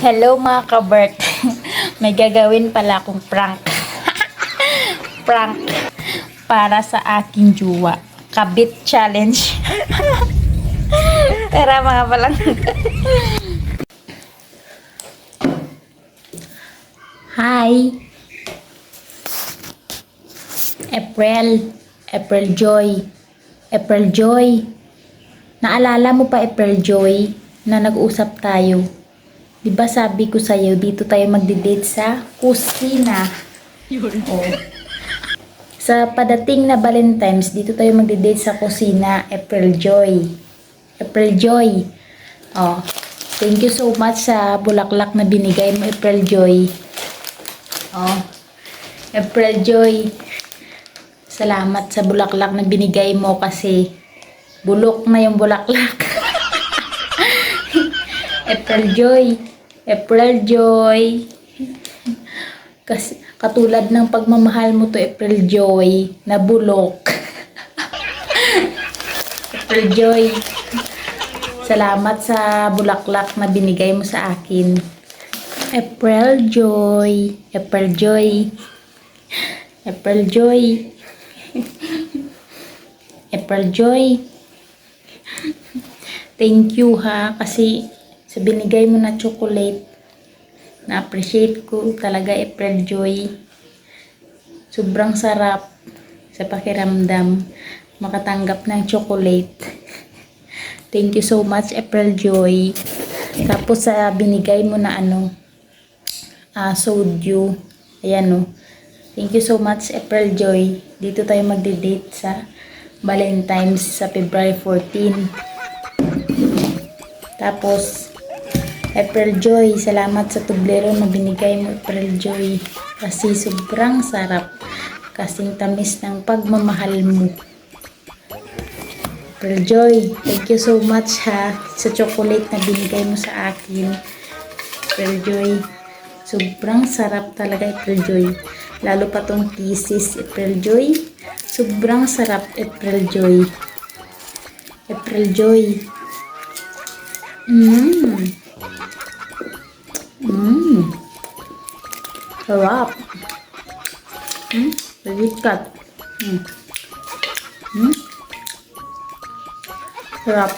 Hello mga kabert. May gagawin pala akong prank. Prank para sa aking juwa. Kabit challenge. Tara mga balang. Hi. April Joy. April Joy. Naalala mo pa April Joy na nag-usap tayo? Diba sabi ko sa'yo, dito tayo magdi-date sa kusina. Oh. Sa padating na Valentine's, dito tayo magdi-date sa kusina, April Joy. April Joy. Oh. Thank you so much sa bulaklak na binigay mo, April Joy. Oh. April Joy. Salamat sa bulaklak na binigay mo kasi bulok na yung bulaklak. April Joy. April Joy. Kasi katulad ng pagmamahal mo to April Joy na bulok. April Joy. Salamat sa bulaklak na binigay mo sa akin. April Joy. April Joy. April Joy. April Joy. Thank you ha kasi sa binigay mo na chocolate, na-appreciate ko talaga April Joy. Sobrang sarap sa pakiramdam makatanggap ng chocolate. Thank you so much April Joy. Tapos sa binigay mo na soju. Ayan o. Thank you so much April Joy. Dito tayo magde-date sa Valentine's sa February 14. Tapos April Joy, salamat sa tublero na binigay mo April Joy. Kasi sobrang sarap. Kasing tamis ng pagmamahal mo. April Joy, thank you so much ha sa chocolate na binigay mo sa akin. April Joy, sobrang sarap talaga April Joy. Lalo pa tong kisses April Joy. Sobrang sarap April Joy. April Joy. Sarap. Delicate. Sarap.